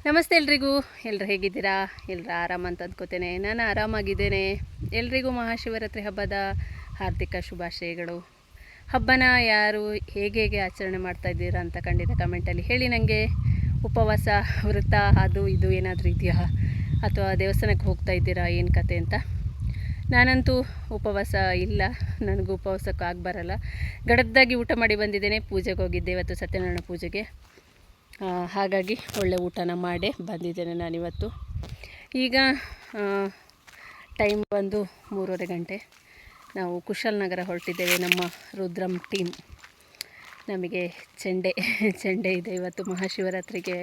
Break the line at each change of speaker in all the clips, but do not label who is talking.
ನಮಸ್ತೆ ಎಲ್ರಿಗೂ. ಎಲ್ಲರೂ ಹೇಗಿದ್ದೀರಾ? ಎಲ್ಲರೂ ಆರಾಮ ಅಂತ ಅಂದ್ಕೋತೇನೆ. ನಾನು ಆರಾಮಾಗಿದ್ದೇನೆ. ಎಲ್ರಿಗೂ ಮಹಾಶಿವರಾತ್ರಿ ಹಬ್ಬದ ಹಾರ್ದಿಕ ಶುಭಾಶಯಗಳು. ಹಬ್ಬನ ಯಾರು ಹೇಗೆ ಆಚರಣೆ ಮಾಡ್ತಾ ಇದ್ದೀರಾ ಅಂತ ಖಂಡಿತ ಕಮೆಂಟಲ್ಲಿ ಹೇಳಿ. ನನಗೆ ಉಪವಾಸ ವ್ರತ ಅದು ಇದು ಏನಾದರೂ ಇದೆಯಾ, ಅಥವಾ ದೇವಸ್ಥಾನಕ್ಕೆ ಹೋಗ್ತಾ ಇದ್ದೀರಾ, ಏನು ಕತೆ ಅಂತ. ನಾನಂತೂ ಉಪವಾಸ ಇಲ್ಲ, ನನಗೂ ಉಪವಾಸಕ್ಕೆ ಆಗಿ ಬರಲ್ಲ. ಗಡದ್ದಾಗಿ ಊಟ ಮಾಡಿ ಬಂದಿದ್ದೇನೆ. ಪೂಜೆಗೆ ಹೋಗಿದ್ದೆ ಇವತ್ತು, ಸತ್ಯನಾರಾಯಣ ಪೂಜೆಗೆ. ಹಾಗಾಗಿ ಒಳ್ಳೆ ಊಟನ ಮಾಡೇ ಬಂದಿದ್ದೇನೆ ನಾನಿವತ್ತು. ಈಗ ಟೈಮ್ ಬಂದು 3:30 ಗಂಟೆ. ನಾವು ಕುಶಾಲನಗರ ಹೊರಟಿದ್ದೇವೆ. ನಮ್ಮ ರುದ್ರಂ ಟೀಮ್, ನಮಗೆ ಚೆಂಡೆ ಇದೆ ಇವತ್ತು ಮಹಾಶಿವರಾತ್ರಿಗೆ.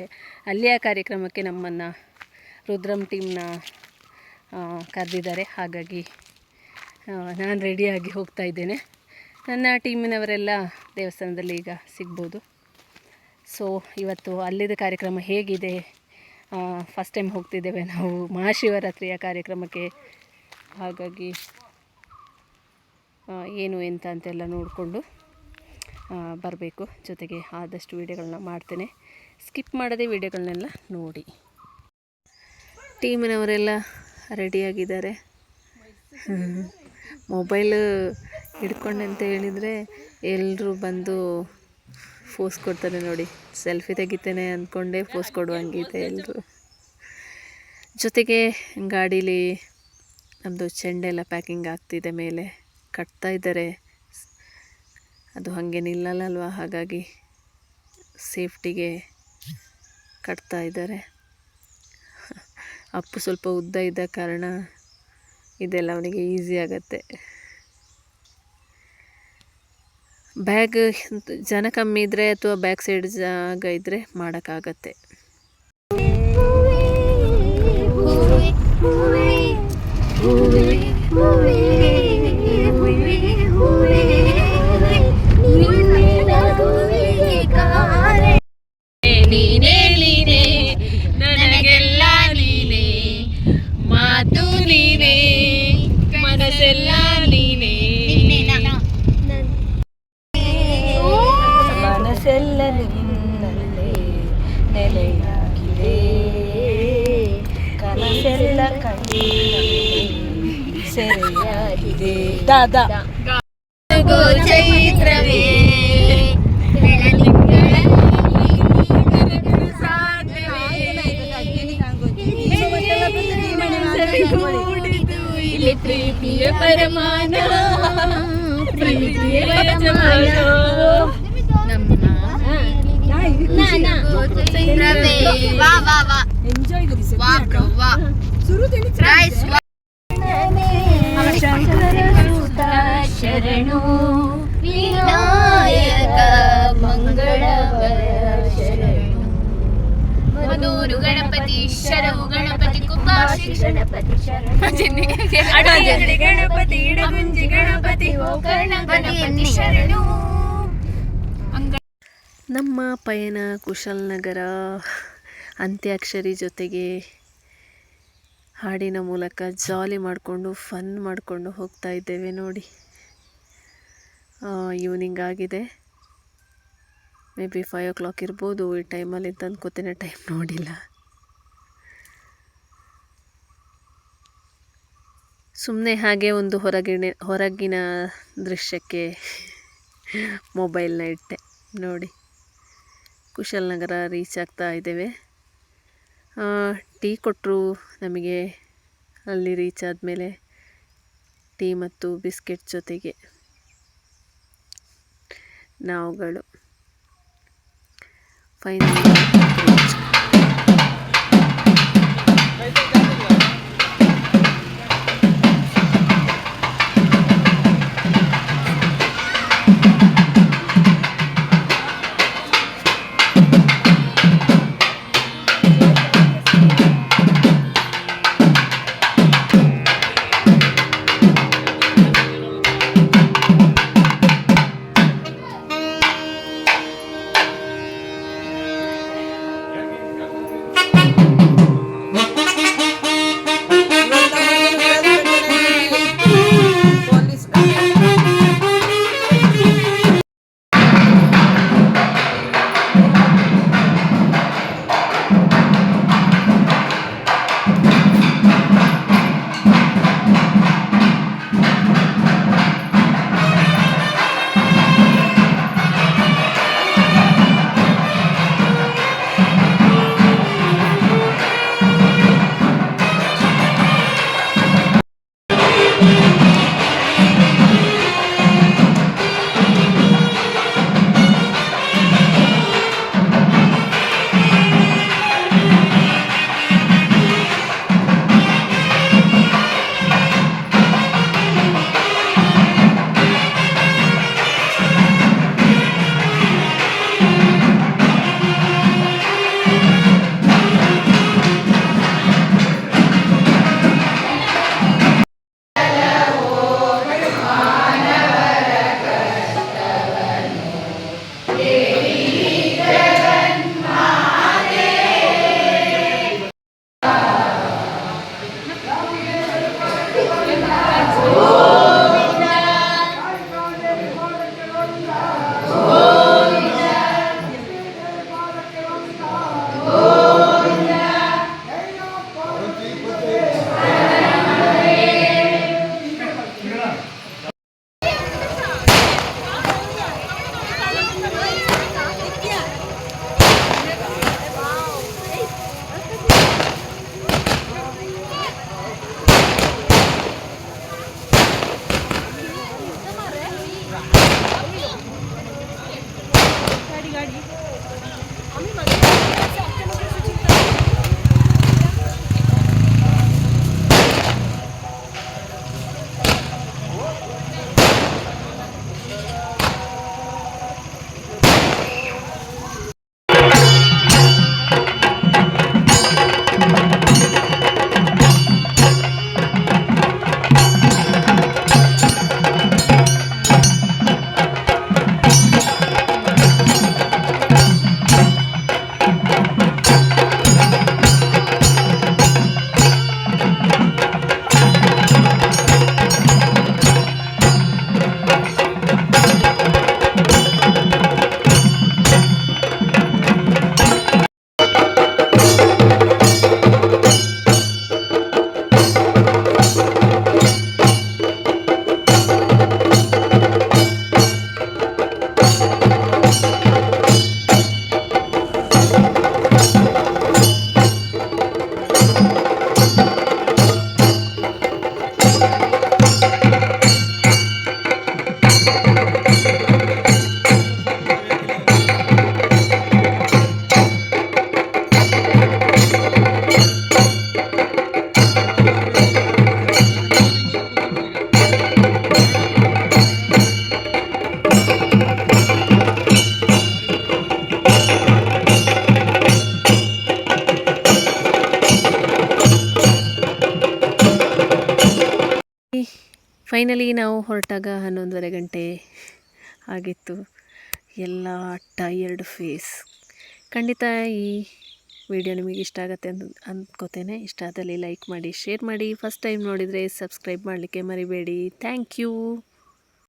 ಅಲ್ಲಿಯ ಕಾರ್ಯಕ್ರಮಕ್ಕೆ ನಮ್ಮನ್ನು ರುದ್ರಂ ಟೀಮ್ನ ಕರೆದಿದ್ದಾರೆ. ಹಾಗಾಗಿ ನಾನು ರೆಡಿಯಾಗಿ ಹೋಗ್ತಾ ಇದ್ದೇನೆ. ನನ್ನ ಟೀಮಿನವರೆಲ್ಲ ದೇವಸ್ಥಾನದಲ್ಲಿ ಈಗ ಸಿಗ್ಬೋದು. ಸೊ ಇವತ್ತು ಅಲ್ಲಿದ್ದ ಕಾರ್ಯಕ್ರಮ ಹೇಗಿದೆ, ಫಸ್ಟ್ ಟೈಮ್ ಹೋಗ್ತಿದ್ದೇವೆ ನಾವು ಮಹಾಶಿವರಾತ್ರಿಯ ಕಾರ್ಯಕ್ರಮಕ್ಕೆ. ಹಾಗಾಗಿ ಏನು ಎಂತ ಅಂತೆಲ್ಲ ನೋಡಿಕೊಂಡು ಬರಬೇಕು. ಜೊತೆಗೆ ಆದಷ್ಟು ವೀಡಿಯೋಗಳನ್ನ ಮಾಡ್ತೇನೆ, ಸ್ಕಿಪ್ ಮಾಡದೆ ವೀಡಿಯೋಗಳನ್ನೆಲ್ಲ ನೋಡಿ. ಟೀಮಿನವರೆಲ್ಲ ರೆಡಿಯಾಗಿದ್ದಾರೆ. ಮೊಬೈಲು ಹಿಡ್ಕೊಂಡೆ ಅಂತ ಹೇಳಿದರೆ ಎಲ್ಲರೂ ಬಂದು ಫೋಸ್ ಕೊಡ್ತಾರೆ ನೋಡಿ. ಸೆಲ್ಫಿ ತೆಗಿತೇನೆ ಅಂದ್ಕೊಂಡೆ ಫೋಸ್ ಕೊಡುವಂಗಿದೆ ಎಲ್ಲರೂ. ಜೊತೆಗೆ ಗಾಡೀಲಿ ನಮ್ಮದು ಚೆಂಡೆಲ್ಲ ಪ್ಯಾಕಿಂಗ್ ಆಗ್ತಿದೆ, ಮೇಲೆ ಕಟ್ತಾ ಇದ್ದಾರೆ. ಅದು ಹಾಗೆ ನಿಲ್ಲಲ್ಲಲ್ವ, ಹಾಗಾಗಿ ಸೇಫ್ಟಿಗೆ ಕಟ್ತಾ ಇದ್ದಾರೆ. ಅಪ್ಪು ಸ್ವಲ್ಪ ಉದ್ದ ಇದ್ದ ಕಾರಣ ಇದೆಲ್ಲ ಅವನಿಗೆ ಈಸಿ ಆಗುತ್ತೆ. ಬ್ಯಾಗ್ ಜನ ಕಮ್ಮಿ ಇದ್ದರೆ ಅಥವಾ ಬ್ಯಾಕ್ ಸೈಡ್ ಜಾಗ ಇದ್ದರೆ ಮಾಡೋಕ್ಕಾಗತ್ತೆ. ನನಗೆಲ್ಲ ನೀನೇ, ಮಾತು ನೀನೇ, ಮನಸ್ಸೆಲ್ಲ ನೀನೇ, ಮನಸ್ಸೆಲ್ಲ ನಿನ್ನಲ್ಲೇ ನೆಲೆಯಾಗಿದೆ, ಕನಸೆಲ್ಲ ಕಣ್ಣಿನಲ್ಲಿ ಸೆರೆಯಾಗಿದೆ. ದಾದಾ ಚೈತ್ರವೇ ಇಲ್ಲಿ ಪ್ರೀತಿಯ ಪರಮಾನ, ಪ್ರೀತಿಯ ಯಜಮಾನ, ಶರಣು ವಿನಾಯಕ ಮಂಗಳವರ ಶರಣು, ಮಧುರು ಗಣಪತಿ ಶರಣು, ಗಣಪತಿ ಕುಂಭಾಶಿ ಗಣಪತಿ ಗಣಪತಿ ಇಡಗುಂಜಿ ಗಣಪತಿ ಗಣಪತಿ ಶರಣು. ನಮ್ಮ ಪಯಣ ಕುಶಾಲನಗರ ಅಂತ್ಯಾಕ್ಷರಿ ಜೊತೆಗೆ ಹಾಡಿನ ಮೂಲಕ ಜಾಲಿ ಮಾಡಿಕೊಂಡು ಫನ್ ಮಾಡಿಕೊಂಡು ಹೋಗ್ತಾ ಇದ್ದೇವೆ ನೋಡಿ. ಈವ್ನಿಂಗ್ ಆಗಿದೆ, ಮೇ ಬಿ 5 o'clock ಇರ್ಬೋದು ಈ ಟೈಮಲ್ಲಿ ಅಂತ ಅಂದ್ಕೋತೇನೆ. ಟೈಮ್ ನೋಡಿಲ್ಲ. ಸುಮ್ಮನೆ ಹಾಗೆ ಒಂದು ಹೊರಗಿನ ದೃಶ್ಯಕ್ಕೆ ಮೊಬೈಲ್ನ ಇಟ್ಟೆ ನೋಡಿ. ಕುಶಾಲನಗರ ರೀಚ್ ಆಗ್ತಾ ಇದ್ದೇವೆ. ಟೀ ಕೊಟ್ಟರು ನಮಗೆ ಅಲ್ಲಿ ರೀಚ್ ಆದಮೇಲೆ. ಟೀ ಮತ್ತು ಬಿಸ್ಕೆಟ್ ಜೊತೆಗೆ ನಾವುಗಳು ಫೈನಲಿ ಫೈನಲಿ ನಾವು ಹೊರಟಾಗ 11:30 ಗಂಟೆ ಆಗಿತ್ತು. ಎಲ್ಲ ಟಯರ್ಡ್ ಫೇಸ್. ಖಂಡಿತ ಈ ವಿಡಿಯೋ ನಿಮಗೆ ಇಷ್ಟ ಆಗುತ್ತೆ ಅಂತ ಅಂದ್ಕೋತೇನೆ. ಇಷ್ಟ ಆದಲ್ಲಿ ಲೈಕ್ ಮಾಡಿ, ಶೇರ್ ಮಾಡಿ. ಫಸ್ಟ್ ಟೈಮ್ ನೋಡಿದರೆ ಸಬ್ಸ್ಕ್ರೈಬ್ ಮಾಡಲಿಕ್ಕೆ ಮರಿಬೇಡಿ. Thank you.